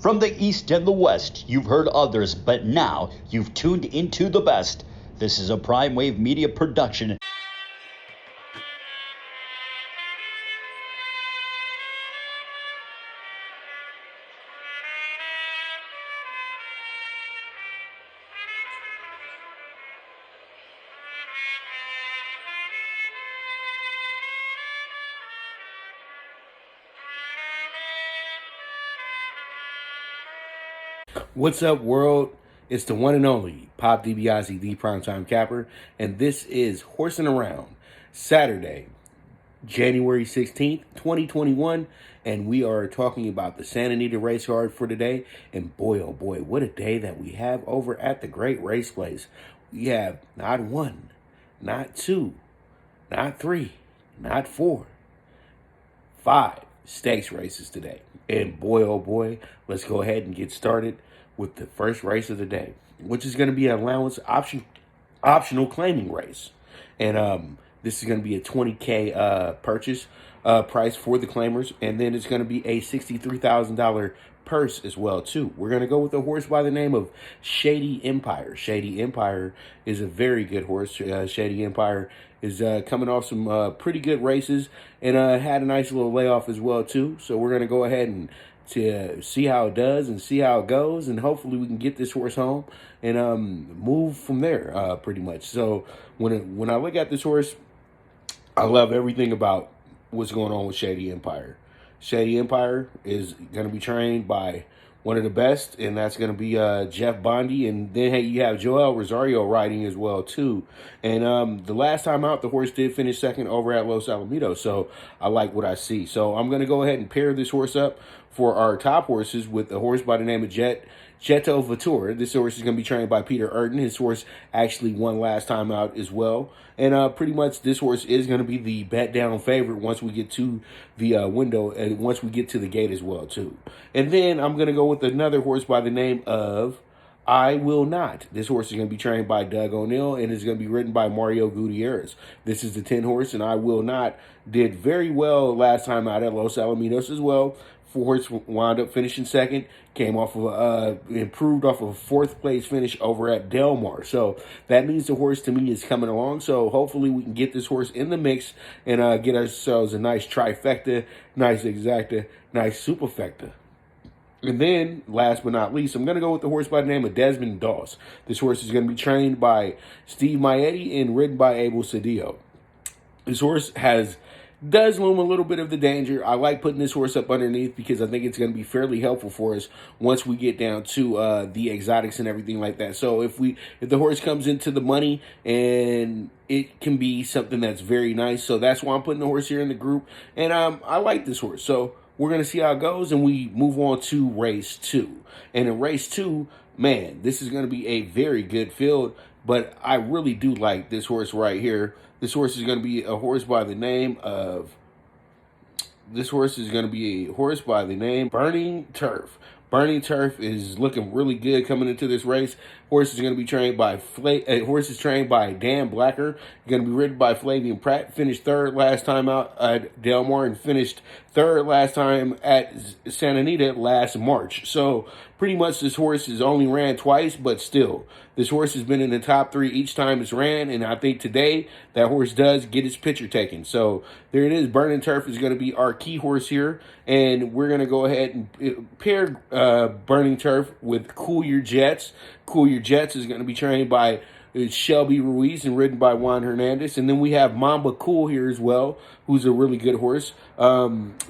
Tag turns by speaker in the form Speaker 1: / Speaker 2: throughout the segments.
Speaker 1: From the East and the West, you've heard others, but now you've tuned into the best. This is a Prime Wave Media production.
Speaker 2: What's up, world? It's the one and only Pop DiBiase, the Primetime Capper, and this is Horsin' Around, Saturday, January 16th, 2021, and we are talking about the Santa Anita race card for today, and boy, oh boy, what a day that we have over at the Great Race Place. We have not one, not two, not three, not four, 5 stakes races today, and boy, oh boy, let's go ahead and get started with the first race of the day, which is going to be an allowance optional claiming race. And this is going to be a $20K purchase price for the claimers, and then it's going to be a $63,000 purse as well too. We're going to go with a horse by the name of Shady Empire. Shady Empire is a very good horse. Shady Empire is coming off some pretty good races and had a nice little layoff as well too. So we're going to go ahead and to see how it does and see how it goes, and hopefully we can get this horse home and move from there pretty much. So when I look at this horse, I love everything about what's going on with Shady Empire. Shady Empire is going to be trained by one of the best, and that's going to be Jeff Bondi. And then hey, you have Joel Rosario riding as well too. And the last time out, the horse did finish second over at Los Alamitos, so I like what I see. So I'm going to go ahead and pair this horse up for our top horses with a horse by the name of Jetto Vatur. This horse is going to be trained by Peter Urton. His horse actually won last time out as well. And pretty much this horse is going to be the bet down favorite once we get to the window and once we get to the gate as well too. And then I'm going to go with another horse by the name of I Will Not. This horse is going to be trained by Doug O'Neill and is going to be ridden by Mario Gutierrez. This is the 10 horse, and I Will Not did very well last time out at Los Alamitos as well. Horse wound up finishing second, came off of improved off of a 4th place finish over at Del Mar. So that means the horse to me is coming along. So hopefully we can get this horse in the mix and get ourselves a nice trifecta, nice exacta, nice superfecta. And then, last but not least, I'm going to go with the horse by the name of Desmond Doss. This horse is going to be trained by Steve Maietti and ridden by Abel Cedillo. This horse does loom a little bit of the danger. I like putting this horse up underneath because I think it's going to be fairly helpful for us once we get down to the exotics and everything like that. So if the horse comes into the money, and it can be something that's very nice. So that's why I'm putting the horse here in the group. And I like this horse. So we're going to see how it goes, and we move on to race 2. And in race 2, man, this is going to be a very good field, but I really do like this horse right here. This horse is going to be a horse by the name of Burning Turf. Burning Turf is looking really good coming into this race. Horse is going to be trained by Dan Blacker. Going to be ridden by Flavian Pratt. Finished 3rd last time out at Del Mar and finished 3rd last time at Santa Anita last March. So pretty much this horse has only ran twice, but still, this horse has been in the top 3 each time it's ran, and I think today that horse does get his picture taken. So there it is. Burning Turf is going to be our key horse here, and we're going to go ahead and pair Burning Turf with Cool Your Jets. Cool Your Jets is going to be trained by Shelby Ruiz and ridden by Juan Hernandez. And then we have Mamba Cool here as well, who's a really good horse.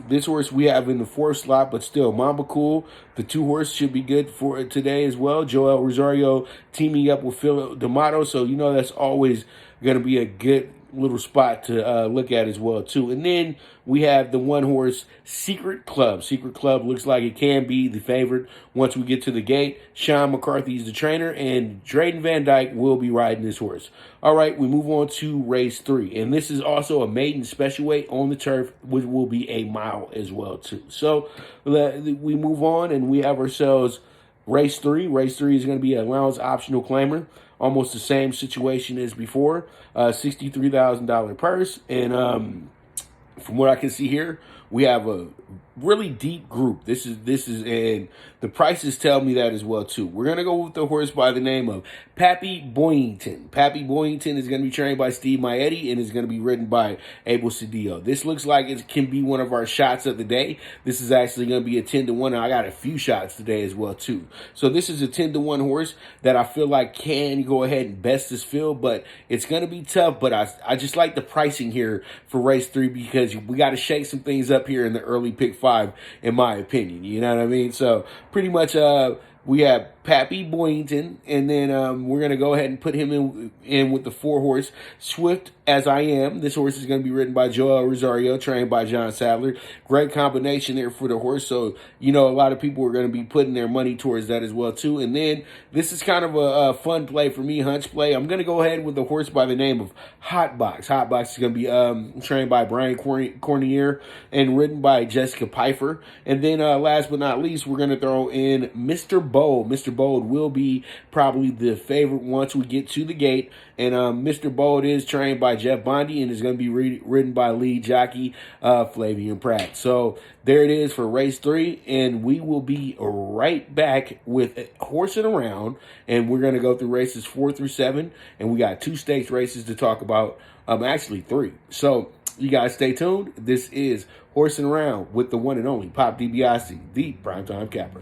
Speaker 2: This horse we have in the 4th slot, but still, Mamba Cool, the 2 horse should be good for today as well. Joel Rosario teaming up with Phil D'Amato, so you know that's always going to be a good little spot to look at as well too. And then we have the 1 horse Secret Club. Secret Club looks like it can be the favorite once we get to the gate. Sean McCarthy is the trainer, and Drayden Van Dyke will be riding this horse. All right, we move on to race 3, and this is also a maiden special weight on the turf, which will be a mile as well too. So we move on, and we have ourselves race 3. Race 3 is going to be an allowance optional claimer. Almost the same situation as before. $63,000 purse. And from what I can see here, we have a really deep group. This is, and the prices tell me that as well too. We're gonna go with the horse by the name of Pappy Boyington. Pappy Boyington is gonna be trained by Steve Maietti and is gonna be ridden by Abel Cedillo. This looks like it can be one of our shots of the day. This is actually gonna be a 10-1. I got a few shots today as well too. So this is a 10-1 horse that I feel like can go ahead and best this field, but it's gonna be tough. But I just like the pricing here for race 3 because we got to shake some things up here in the early pick 5, in my opinion. You know what I mean? So pretty much we have Pappy Boyington, and then we're going to go ahead and put him in with the 4-horse Swift As I Am. This horse is going to be ridden by Joel Rosario, trained by John Sadler. Great combination there for the horse. So, a lot of people are going to be putting their money towards that as well, too. And then this is kind of a fun play for me, hunch play. I'm going to go ahead with the horse by the name of Hotbox. Hotbox is going to be trained by Brian Cornier and ridden by Jessica Pfeiffer. And then last but not least, we're going to throw in Mr. Bold. Mr. Bold will be probably the favorite once we get to the gate. And Mr. Bold is trained by Jeff Bondi and is going to be ridden by lead jockey Flavian Pratt. So there it is for race 3. And we will be right back with Horsin' Around. And we're going to go through races 4 through 7. And we got 2 stakes races to talk about. Actually 3. So you guys stay tuned. This is Horsin' Around with the one and only Pop DiBiase, the primetime capper.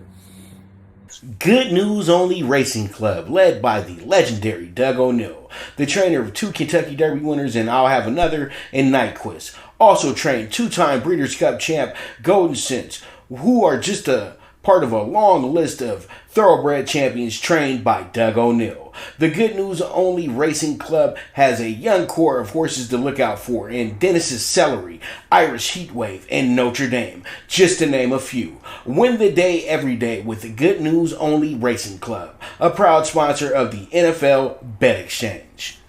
Speaker 2: Good News Only Racing Club, led by the legendary Doug O'Neill, the trainer of 2 Kentucky Derby winners and I'll Have Another and Nyquist. Also trained 2-time Breeders' Cup champ Golden Sense, who are just a part of a long list of thoroughbred champions trained by Doug O'Neill. The Good News Only Racing Club has a young core of horses to look out for in Dennis's Celery, Irish Heatwave, and Notre Dame, just to name a few. Win the day every day with the Good News Only Racing Club, a proud sponsor of the NFL Bet Exchange.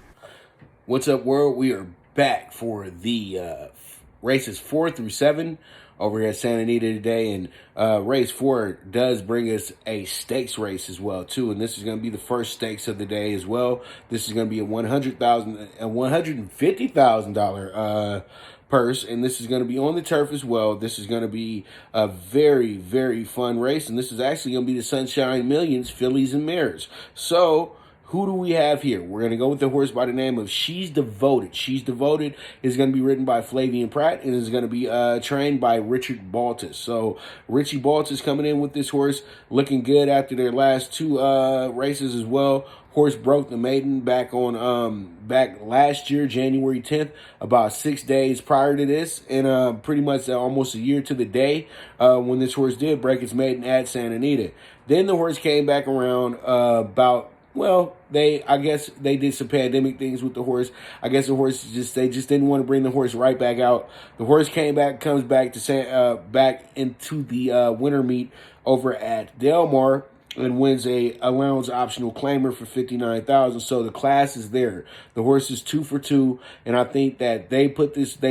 Speaker 2: What's up, world? We are back for the races 4 through 7 over here at Santa Anita today, and race 4 does bring us a stakes race as well too, and this is going to be the first stakes of the day as well. This is going to be a $150,000 purse, and this is going to be on the turf as well. This is going to be a very, very fun race, and this is actually going to be the Sunshine Millions Fillies and Mares. So who do we have here? We're going to go with the horse by the name of She's Devoted. She's Devoted is going to be ridden by Flavian Pratt and is going to be trained by Richard Baltus. So Richie Baltus coming in with this horse, looking good after their last 2 races as well. Horse broke the maiden back last year, January 10th, about 6 days prior to this, and pretty much almost a year to the day when this horse did break its maiden at Santa Anita. Then the horse came back around I guess they did some pandemic things with the horse. I guess the horse they just didn't want to bring the horse right back out. The horse comes back to back into the winter meet over at Del Mar and wins a allowance optional claimer for $59,000. So the class is there. The horse is 2 for 2, and I think that they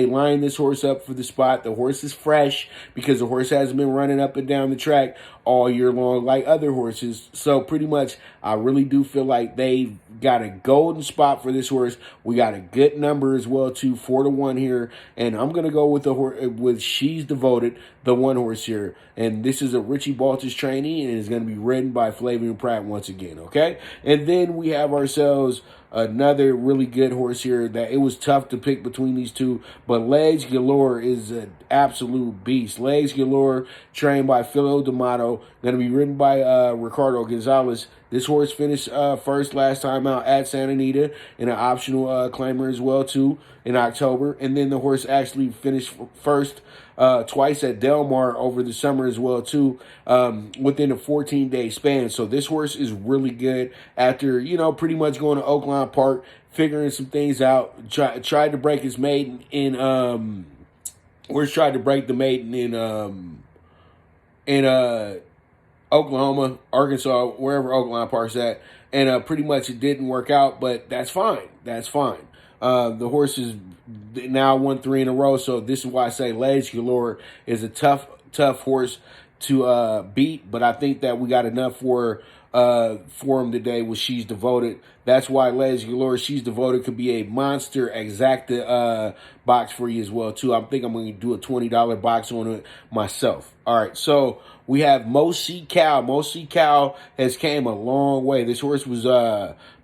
Speaker 2: line this horse up for the spot. The horse is fresh because the horse hasn't been running up and down the track all year long like other horses. So pretty much I really do feel like they got a golden spot for this horse. We got a good number as well too, 4-1 here, and I'm gonna go with the horse with She's Devoted, the 1 horse here, and this is a Richie Baltus trainee and is gonna be ridden by Flavian Pratt once again. Okay, and then we have ourselves another really good horse here that it was tough to pick between these 2, but Legs Galore is an absolute beast. Legs Galore, trained by Philo D'Amato, going to be ridden by Ricardo Gonzalez. This horse finished first last time out at Santa Anita in an optional claimer as well too in October, and then the horse actually finished first twice at Del Mar over the summer as well too, within a 14-day span. So this horse is really good after pretty much going to Oakland Park, figuring some things out. Tried to break his maiden in Oklahoma, Arkansas, wherever Oakland Park's at, and pretty much it didn't work out, but that's fine. That's fine. The horse is now won 3 in a row, so this is why I say Legs Galore is a tough horse to beat, but I think that we got enough for for him today was She's Devoted. That's why, ladies Galore, She's Devoted could be a monster exacta box for you as well, too. I think I'm going to do a $20 box on it myself. All right, so we have Mo C. Cow. Mo C. Cow has came a long way. This horse was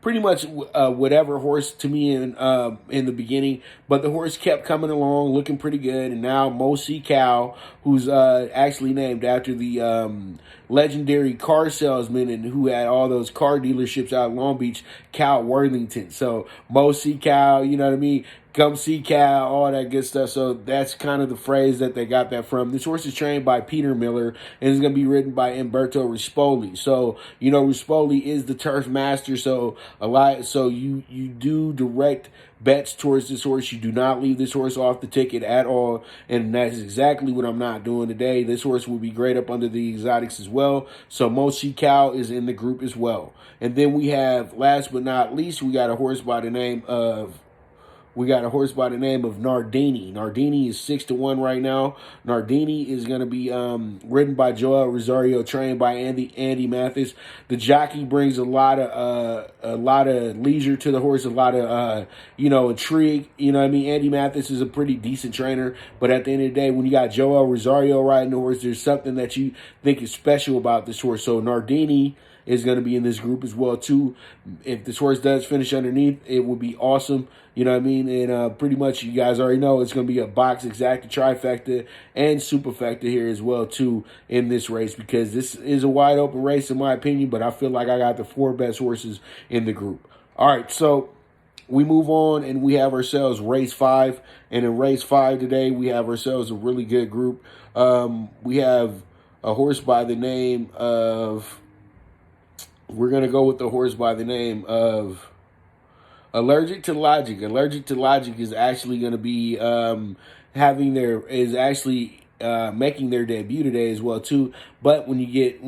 Speaker 2: pretty much whatever horse to me in the beginning, but the horse kept coming along, looking pretty good, and now Mo C. Cow, who's actually named after the legendary car salesman and who had all those car dealerships out in Long Beach, Cal Worthington. So Mo C. Cow, you know what I mean? Come see Cal, all that good stuff. So that's kind of the phrase that they got that from. This horse is trained by Peter Miller and is going to be ridden by Umberto Rispoli. So, you know, Rispoli is the turf master. So you do direct bets towards this horse. You do not leave this horse off the ticket at all. And that's exactly what I'm not doing today. This horse will be great up under the exotics as well. So Moshi Cow is in the group as well. And then we have, last but not least, we got a horse by the name of Nardini. Nardini is 6-1 right now. Nardini is going to be ridden by Joel Rosario, trained by Andy Mathis. The jockey brings a lot of leisure to the horse, a lot of intrigue. You know what I mean? Andy Mathis is a pretty decent trainer, but at the end of the day, when you got Joel Rosario riding the horse, there's something that you think is special about this horse. So Nardini is going to be in this group as well too. If this horse does finish underneath, it would be awesome. You know what I mean? And pretty much you guys already know it's going to be a box exacta, trifecta, and superfecta here as well too in this race, because this is a wide open race in my opinion, but I feel like I got the 4 best horses in the group. All right, so we move on and we have ourselves race 5. And in race 5 today, we have ourselves a really good group. We have a horse by the name of... We're going to go with the horse by the name of Allergic to Logic. Allergic to Logic is actually going to be making their debut today as well too. But when you get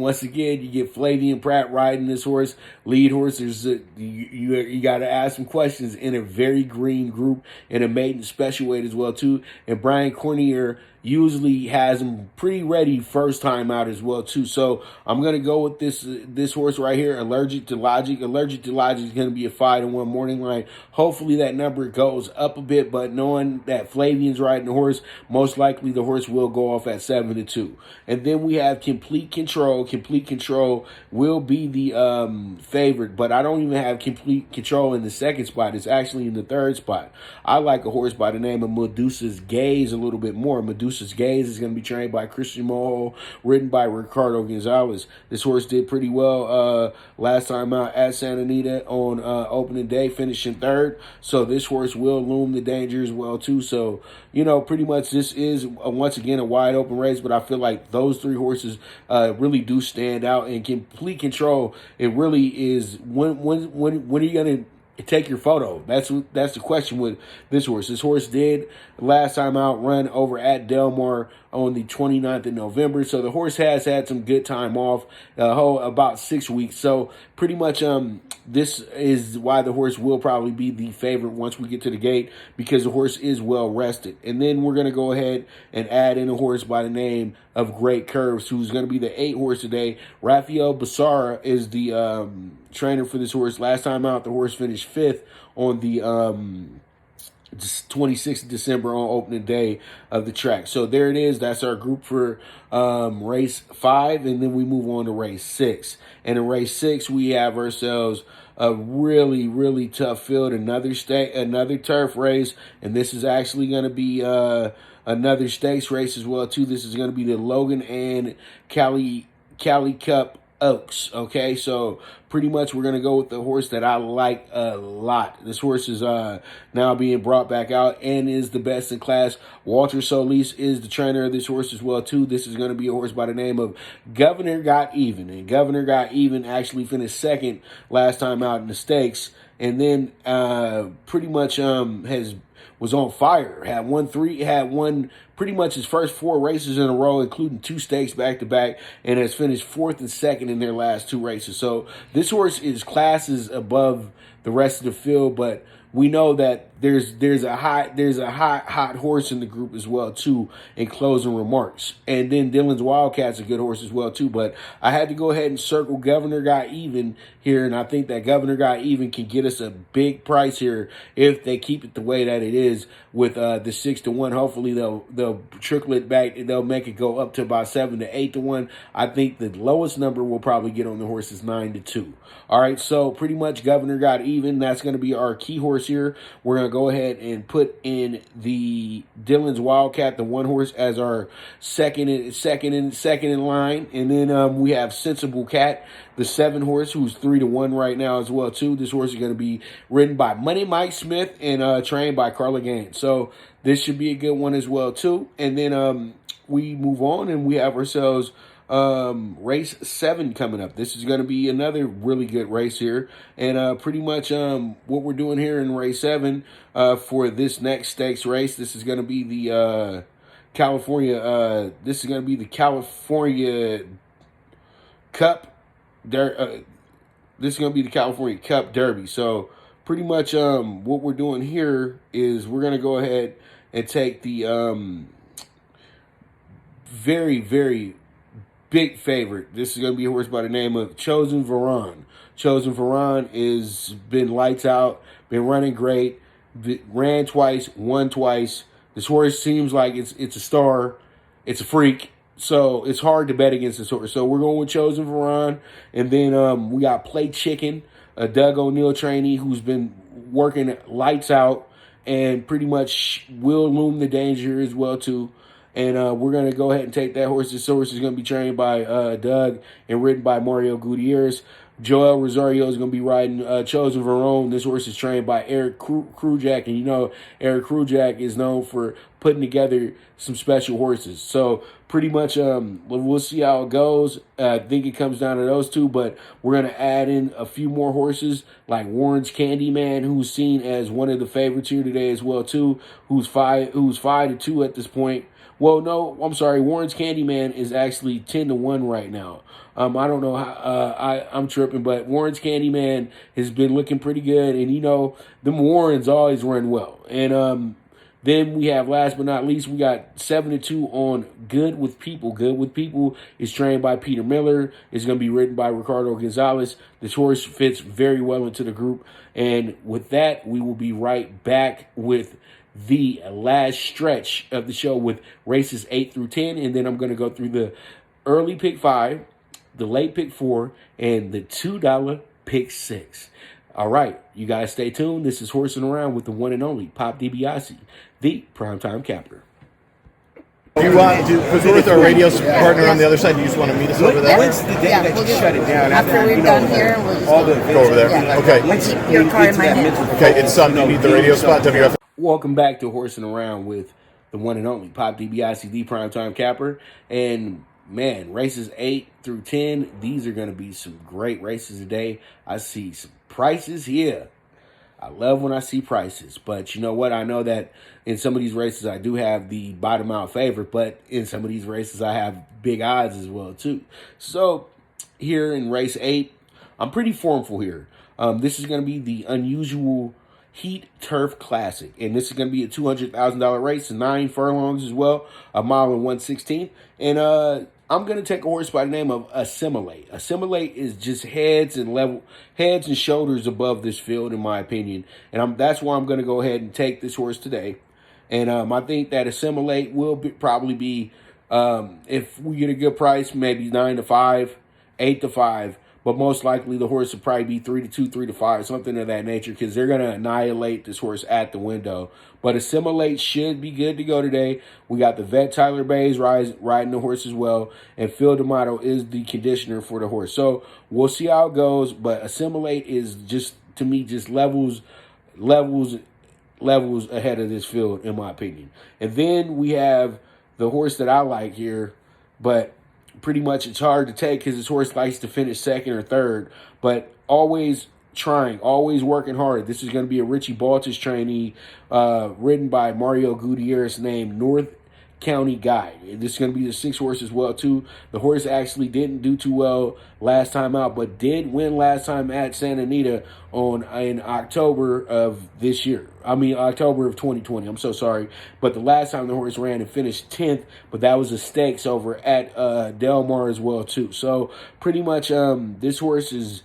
Speaker 2: Flavian Pratt riding this horse, lead horse, you got to ask some questions in a very green group in a maiden special weight as well too. And Brian Cornier usually has him pretty ready first time out as well too. So I'm going to go with this horse right here, Allergic to Logic. Allergic to Logic is going to be a 5-1 morning line. Hopefully that number goes up a bit, but knowing that Flavian's riding the horse, most likely the horse will go off at 7-2. And then we have Complete Control. Complete Control will be the favorite, but I don't even have Complete Control in the second spot. It's actually in the third spot. I like a horse by the name of Medusa's Gaze a little bit more. Medusa's Gaze is going to be trained by Christian Moho, ridden by Ricardo Gonzalez. This horse did pretty well last time out at Santa Anita on opening day, finishing third. So this horse will loom the danger as well too. So, you know, pretty much this is once again a wide open race, but I feel like those 3 horses really do stand out. And Complete Control, it really is, when are you going to take your photo? That's the question with this horse. This horse did last time out run over at Del Mar on the 29th of November. So the horse has had some good time off, about 6 weeks. So pretty much this is why the horse will probably be the favorite once we get to the gate, because the horse is well rested. And then we're going to go ahead and add in a horse by the name of Great Curves, who's going to be the 8 horse today. Rafael Basara is the trainer for this horse. Last time out, the horse finished 5th on the 26th of December on opening day of the track. So there it is. That's our group for race 5, and then we move on to race 6. And in race 6, we have ourselves a really, really tough field, another turf race, and this is actually going to be another stakes race as well too. This is going to be the Logan and Cali Cup Oaks. Okay, so pretty much we're going to go with the horse that I like a lot. This horse is now being brought back out and is the best in class. Walter Solis is the trainer of this horse as well too. This is going to be a horse by the name of Governor Got Even. And Governor Got Even actually finished 2nd last time out in the stakes, and then pretty much was on fire. Had won pretty much his first 4 races in a row, including 2 stakes back-to-back, and has finished 4th and 2nd in their last 2 races. So this horse is classes above the rest of the field, but we know that there's a hot horse in the group as well too in closing remarks. And then Dylan's Wildcat's a good horse as well too. But I had to go ahead and circle Governor Got Even here, and I think that Governor Got Even can get us a big price here if they keep it the way that it is with the 6-1. Hopefully they'll trickle it back. They'll make it go up to about 7 to 8-1. I think the lowest number we'll probably get on the horse is 9-2. All right, so pretty much Governor Got Even. That's going to be our key horse here. We're going to go ahead and put in the Dylan's Wildcat, the one horse, as our second in line, and then we have Sensible Cat, the 7 horse, who's 3-1 right now as well too. This horse is going to be ridden by Money Mike Smith and trained by Carla Gaines. So this should be a good one as well too. And then we move on and we have ourselves race 7 coming up. This is going to be another really good race here, and pretty much what we're doing here in race 7 for this next stakes race. This is going to be the California. This is going to be the California Cup. This is going to be the California Cup Derby. So pretty much what we're doing here is we're going to go ahead and take the very, very big favorite. This is going to be a horse by the name of Chosen Veron. Chosen Veron is been lights out, been running great, ran twice, won twice. This horse seems like it's a star, it's a freak, so it's hard to bet against this horse. So we're going with Chosen Veron, and then we got Play Chicken, a Doug O'Neill trainee who's been working lights out and pretty much will loom the danger as well too. And we're going to go ahead and take that horse. This horse is going to be trained by Doug and ridden by Mario Gutierrez. Joel Rosario is going to be riding Chosen Veron. This horse is trained by Eric Krujak. And you know, Eric Krujak is known for putting together some special horses. So pretty much we'll see how it goes. I think it comes down to those two. But we're going to add in a few more horses like Warren's Candyman, who's seen as one of the favorites here today as well too, who's 5-2 at this point. Well, no, I'm sorry. Warren's Candyman is actually 10-1 right now. I don't know how I'm tripping, but Warren's Candyman has been looking pretty good, and you know them Warrens always run well. And then we have, last but not least, we got 7-2 on Good with People. Good with People is trained by Peter Miller. It's going to be ridden by Ricardo Gonzalez. This horse fits very well into the group, and with that, we will be right back with the last stretch of the show with races 8 through 10, and then I'm going to go through the early pick 5, the late pick 4, and the $2 pick 6. All right, you guys stay tuned. This is Horsin' Around with the one and only Pop DiBiase, the primetime capper.
Speaker 3: Do you want to, because we're with our radio partner on the other side, do you just want to meet us over there?
Speaker 4: When's the day that you shut it down?
Speaker 5: After we're done here, we'll just
Speaker 3: All the go over there.
Speaker 5: Yeah.
Speaker 3: Okay.
Speaker 5: I'll keep your car in my hand.
Speaker 3: Okay, it's you need the radio spot, WF.
Speaker 2: Welcome back to Horsin' Around with the one and only Pop DiBiase, the primetime capper. And man, races 8 through 10, these are going to be some great races today. I see some prices here. I love when I see prices, but you know what? I know that in some of these races I do have the bottom out favorite, but in some of these races I have big odds as well too. So here in race 8, I'm pretty formful here. This is going to be the Unusual Heat Turf Classic, and this is going to be a $200,000 race, 9 furlongs as well, a mile and 1/16. And I'm going to take a horse by the name of Assimilate. Assimilate is just heads and shoulders above this field, in my opinion. And that's why I'm going to go ahead and take this horse today. And I think that Assimilate will probably be, if we get a good price, maybe 9-5, 8-5. But most likely the horse will probably be 3-2, 3-5, something of that nature, because they're going to annihilate this horse at the window. But Assimilate should be good to go today. We got the vet Tyler Bays riding the horse as well, and Phil D'Amato is the conditioner for the horse. So we'll see how it goes, but Assimilate is just, to me, just levels ahead of this field, in my opinion. And then we have the horse that I like here, but pretty much it's hard to take because this horse likes to finish second or third, but always trying, always working hard. This is going to be a Richie Baltus trainee, ridden by Mario Gutierrez, named North County Guy. This is going to be the 6th horse as well, too. The horse actually didn't do too well last time out, but did win last time at Santa Anita in October of this year. October of 2020. I'm so sorry. But the last time the horse ran and finished 10th, but that was a stakes over at Del Mar as well, too. So pretty much this horse is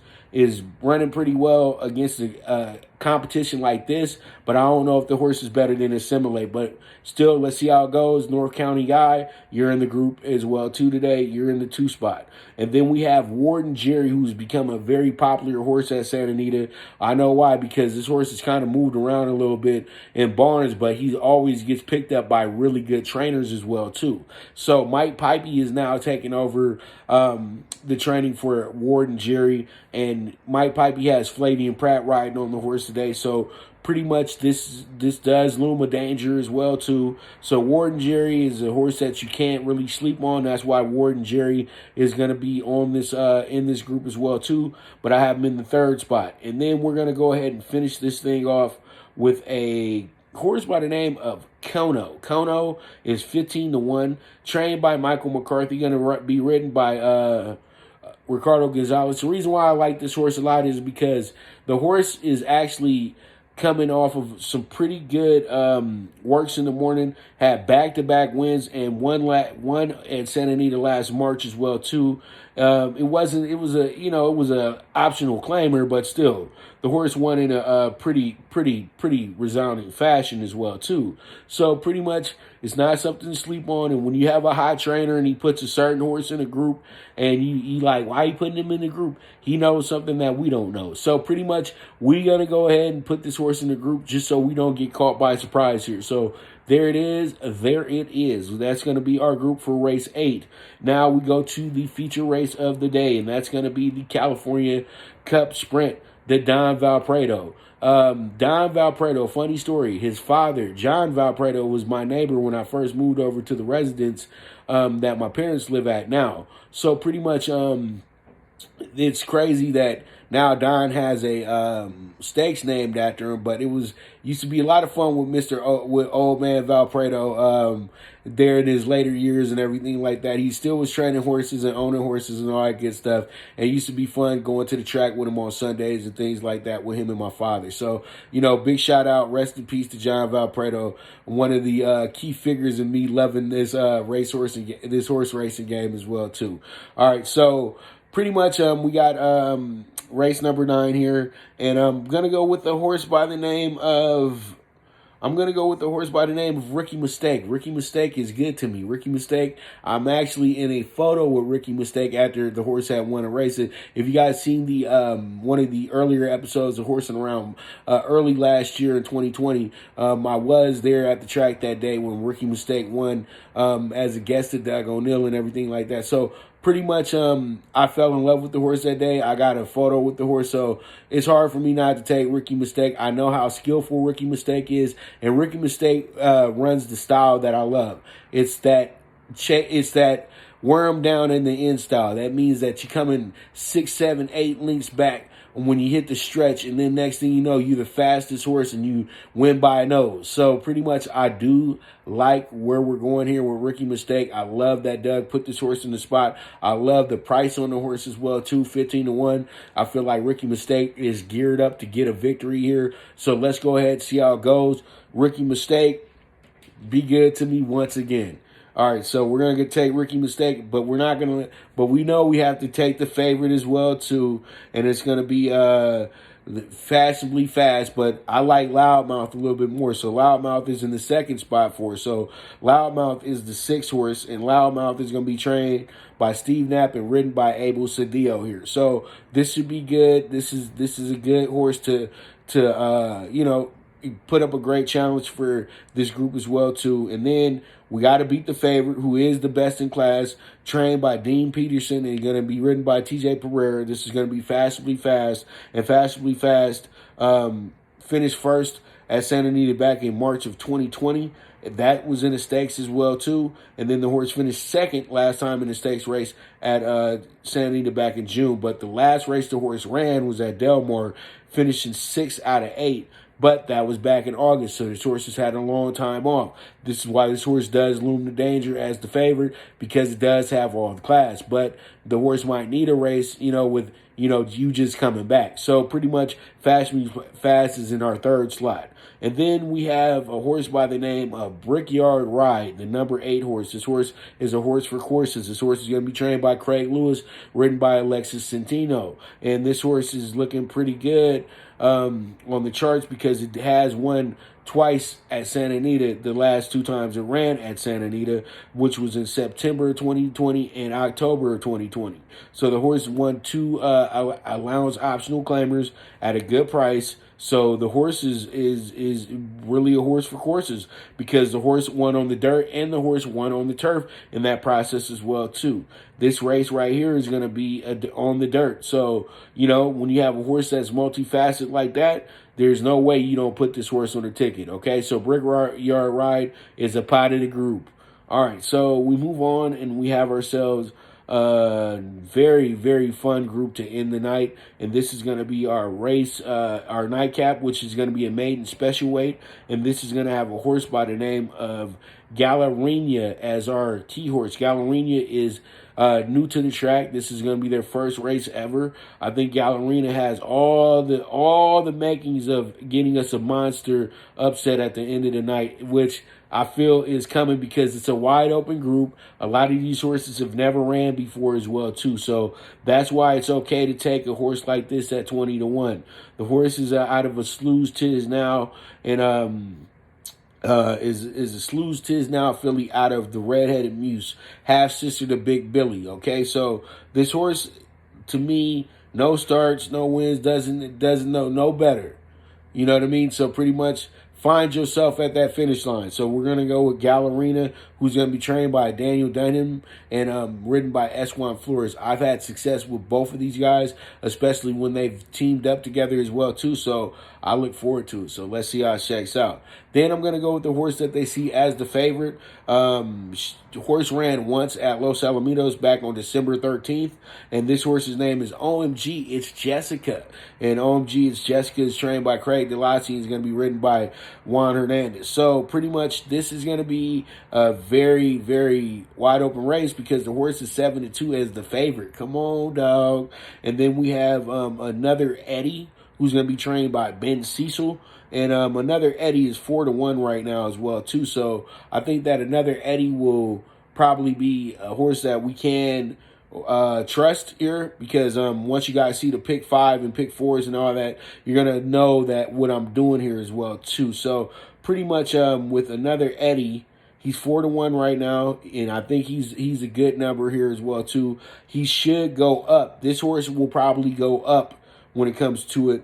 Speaker 2: running pretty well against a competition like this, but I don't know if the horse is better than Assimilate. But still, let's see how it goes. North County Guy, you're in the group as well too today. You're in the 2 spot. And then we have Warden Jerry, who's become a very popular horse at Santa Anita. I know why, because this horse has kind of moved around a little bit in barns, but he always gets picked up by really good trainers as well too. So Mike Pipey is now taking over the training for Warden Jerry, and Mike Pipey has Flavian Pratt riding on the horse today. So pretty much this does loom a danger as well too. So Warden Jerry is a horse that you can't really sleep on. That's why Warden Jerry is going to be on this in this group as well too. But I have him in the 3rd spot. And then we're going to go ahead and finish this thing off with a horse by the name of Kono. Kono is 15-1, trained by Michael McCarthy, going to be ridden by Ricardo Gonzalez. The reason why I like this horse a lot is because the horse is actually coming off of some pretty good works in the morning, had back-to-back wins, and one at Santa Anita last March as well too. It was a optional claimer, but still, the horse won in a pretty resounding fashion as well too. So pretty much, it's not something to sleep on. And when you have a high trainer and he puts a certain horse in a group, and you like, why are you putting him in the group? He knows something that we don't know. So pretty much, we're gonna go ahead and put this horse in the group just so we don't get caught by surprise here. So there it is. That's going to be our group for race 8. Now we go to the feature race of the day, and that's going to be the California Cup Sprint, the Don Valpredo. Don Valpredo, funny story. His father, John Valpredo, was my neighbor when I first moved over to the residence that my parents live at now. So pretty much it's crazy that now Don has a stakes named after him, but it used to be a lot of fun with with old man Valpredo there in his later years and everything like that. He still was training horses and owning horses and all that good stuff. And it used to be fun going to the track with him on Sundays and things like that with him and my father. So, big shout out, rest in peace to John Valpredo, one of the key figures in me loving this horse racing game as well too. All right, so pretty much we got race number 9 here, and I'm gonna go with the horse by the name of Ricky Mistake. Ricky Mistake is good to me. Ricky Mistake, I'm actually in a photo with Ricky Mistake after the horse had won a race. If you guys seen the one of the earlier episodes of Horsin' Around early last year in 2020, I was there at the track that day when Ricky Mistake won as a guest at Doug O'Neill and everything like that. So pretty much, I fell in love with the horse that day. I got a photo with the horse, so it's hard for me not to take Ricky Mistake. I know how skillful Ricky Mistake is, and Ricky Mistake runs the style that I love. It's that worm down in the end style. That means that you're coming 6, 7, 8 lengths back when you hit the stretch, and then next thing you know, you're the fastest horse and you win by a nose. So pretty much I do like where we're going here with Ricky Mistake. I love that Doug put this horse in the spot. I love the price on the horse as well too, 15-1. I feel like Ricky Mistake is geared up to get a victory here. So let's go ahead and see how it goes. Ricky Mistake, be good to me once again. All right, so we're gonna take Ricky Mistake, but we're not gonna. But we know we have to take the favorite as well too, and it's gonna be fashionably fast. But I like Loudmouth a little bit more, so Loudmouth is in the 2nd spot for us. So Loudmouth is the 6th horse, and Loudmouth is gonna be trained by Steve Knapp and ridden by Abel Cedillo here. So this should be good. This is a good horse to put up a great challenge for this group as well too. And then we got to beat the favorite, who is the best in class, trained by Dean Peterson and going to be ridden by TJ Pereira. This is going to be fashionably fast, and fashionably fast finished first at Santa Anita back in March of 2020. That was in the stakes as well too. And then the horse finished 2nd last time in the stakes race at Santa Anita back in June. But the last race the horse ran was at Del Mar, finishing 6 out of 8. But that was back in August, so this horse has had a long time off. This is why this horse does loom the danger as the favorite, because it does have all the class. But the horse might need a race, with, you just coming back. So pretty much Fast Means Fast is in our third slot. And then we have a horse by the name of Brickyard Ride, the number 8 horse. This horse is a horse for courses. This horse is going to be trained by Craig Lewis, ridden by Alexis Centino. And this horse is looking pretty good on the charts because it has won twice at Santa Anita the last 2 times it ran at Santa Anita, which was in September 2020 and October 2020. So the horse won 2 allowance optional claimers at a good price. So the horse is really a horse for courses, because the horse won on the dirt and the horse won on the turf in that process as well too. This race right here is going to be on the dirt. So, when you have a horse that's multifaceted like that, there's no way you don't put this horse on the ticket, okay? So Brickyard Ride is a part of the group. All right, so we move on and we have ourselves very, very fun group to end the night. And this is going to be our race, our nightcap, which is going to be a maiden special weight. And this is going to have a horse by the name of Galore as our key horse. Galore is new to the track. This is going to be their first race ever. I think Galore has all the makings of getting us a monster upset at the end of the night, which I feel is coming because it's a wide open group. A lot of these horses have never ran before as well too. So that's why it's okay to take a horse like this at 20-1. The horse is out of a Slews Tiz now, and is a Slews Tiz now filly out of the Redheaded Muse, half sister to Big Billy. Okay, so this horse, to me, no starts, no wins, doesn't know no better. You know what I mean? So pretty much find yourself at that finish line. So we're going to go with Galore, who's going to be trained by Daniel Dunham and ridden by S1 Flores. I've had success with both of these guys, especially when they've teamed up together as well too. So I look forward to it. So let's see how it shakes out. Then I'm going to go with the horse that they see as the favorite. The horse ran once at Los Alamitos back on December 13th. And this horse's name is OMG. It's Jessica. And OMG, it's Jessica, is trained by Craig Delassie and is going to be ridden by Juan Hernandez. So pretty much this is going to be a very, very wide open race because the horse is 7-2 as the favorite. Come on, dog. And then we have another Eddie, who's going to be trained by Ben Cecil. And another Eddie is 4-1 right now as well too. So I think that another Eddie will probably be a horse that we can trust here, because once you guys see the pick 5 and pick 4s and all that, you're gonna know that what I'm doing here as well too. So pretty much with another Eddie, he's 4-1 right now, and I think he's a good number here as well too. He should go up. This horse will probably go up when it comes to it.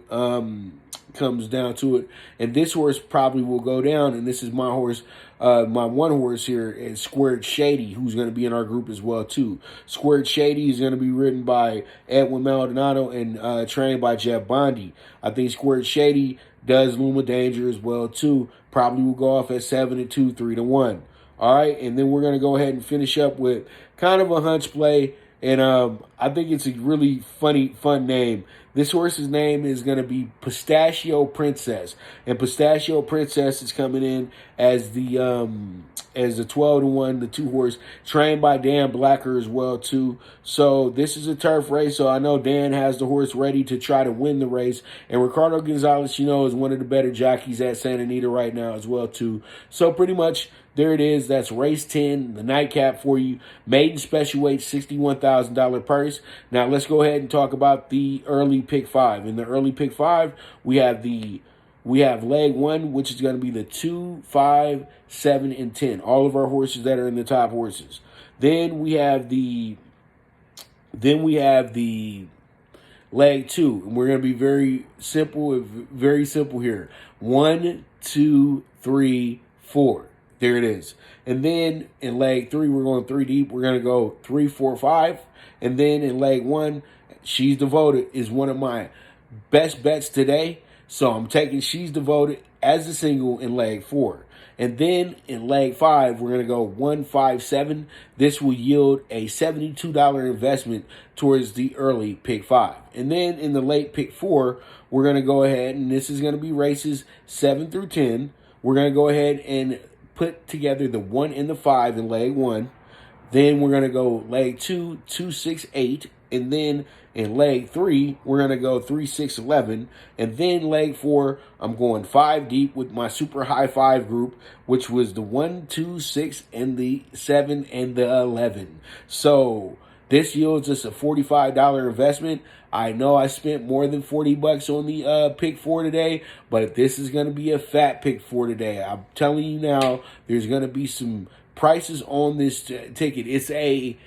Speaker 2: Comes down to it, and this horse probably will go down. And this is my horse, my one horse here is Squared Shady, who's going to be in our group as well too. Squared Shady is going to be ridden by Edwin Maldonado and trained by Jeff Bondi. I think Squared Shady does loom a danger as well too. Probably will go off at 7-2, 3-1. All right, and then we're going to go ahead and finish up with kind of a hunch play. And I think it's a really fun name. This horse's name is going to be Pistachio Princess. And Pistachio Princess is coming in as the 12-1, the 2 horse, trained by Dan Blacker as well too. So this is a turf race. So I know Dan has the horse ready to try to win the race. And Ricardo Gonzalez, is one of the better jockeys at Santa Anita right now as well too. So pretty much there it is. That's race 10, the nightcap for you. Maiden special weight, $61,000 purse. Now let's go ahead and talk about the early pick 5. In the early pick 5, we have leg 1, which is going to be the 2, 5, 7, and 10. All of our horses that are in the top horses. Then we have the leg 2, and we're going to be very simple here. 1, 2, 3, 4. There it is. And then in leg 3, we're going 3 deep. We're going to go 3, 4, 5. And then in leg 1, She's Devoted is one of my best bets today. So I'm taking She's Devoted as a single in leg 4. And then in leg 5, we're going to go 157. This will yield a $72 investment towards the early pick 5. And then in the late pick 4, we're going to go ahead, and this is going to be races 7 through 10. We're going to go ahead and put together the 1 and the 5 in leg 1. Then we're going to go leg 2, 2, 6, 8. And then in leg 3, we're going to go 3, 6, 11. And then leg 4, I'm going 5 deep with my super high 5 group, which was the 1, 2, 6, and the 7, and the 11. So this yields us a $45 investment. I know I spent more than $40 on the pick 4 today, but this is going to be a fat pick 4 today. I'm telling you now, there's going to be some prices on this ticket. It's a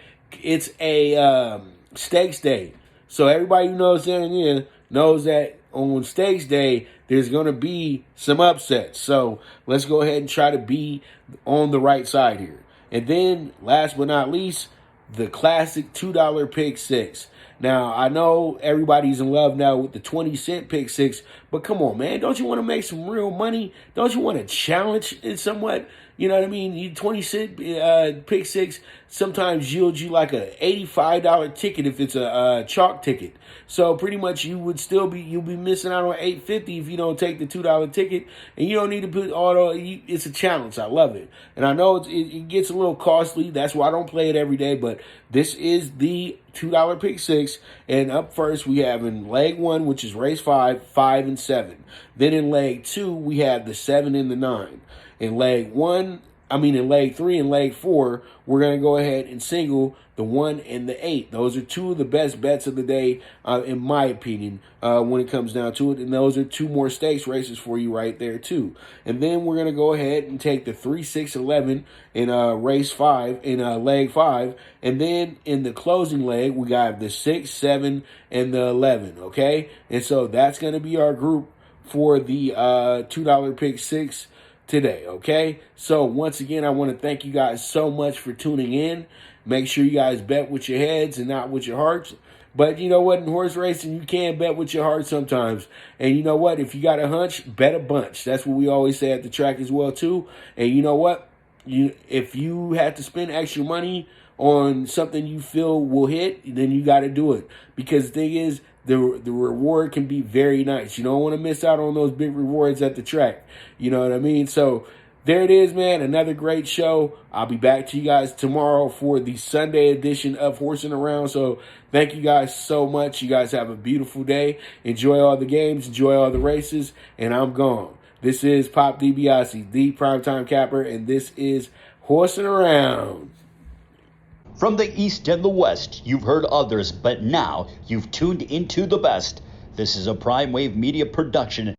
Speaker 2: stakes day. So everybody who knows that knows that on stakes day, there's going to be some upsets. So let's go ahead and try to be on the right side here. And then last but not least, the classic $2 pick 6. Now, I know everybody's in love now with the 20-cent pick 6, but come on, man. Don't you want to make some real money? Don't you want to challenge it somewhat? You know what I mean? You 20-cent pick 6 sometimes yields you like a $85 ticket if it's a chalk ticket. So pretty much you'll be missing out on $8.50 if you don't take the $2 ticket, and you don't need to put it's a challenge. I love it. And I know it gets a little costly. That's why I don't play it every day, but this is the $2 pick 6. And up first we have in leg 1, which is race 5, 5, and 7. Then in leg 2, we have the 7 and the 9. In leg 3 and leg 4, we're going to go ahead and single the 1 and the 8. Those are two of the best bets of the day, in my opinion, when it comes down to it. And those are 2 more stakes races for you right there, too. And then we're going to go ahead and take the 3, 6, 11 in race 5, in leg 5. And then in the closing leg, we got the 6, 7, and the 11, okay? And so that's going to be our group for the $2 pick 6 today, okay? So once again, I want to thank you guys so much for tuning in. Make sure you guys bet with your heads and not with your hearts. But you know what? In horse racing, you can bet with your heart sometimes. And you know what? If you got a hunch, bet a bunch. That's what we always say at the track as well, too. And you know what? If you have to spend extra money on something you feel will hit, then you got to do it. Because the thing is, the reward can be very nice. You don't want to miss out on those big rewards at the track. You know what I mean? So there it is, man. Another great show. I'll be back to you guys tomorrow for the Sunday edition of Horsin' Around. So thank you guys so much. You guys have a beautiful day. Enjoy all the games. Enjoy all the races. And I'm gone. This is Pop DiBiase, the primetime capper, and this is Horsin' Around.
Speaker 1: From the East and the West, you've heard others, but now you've tuned into the best. This is a Prime Wave Media production.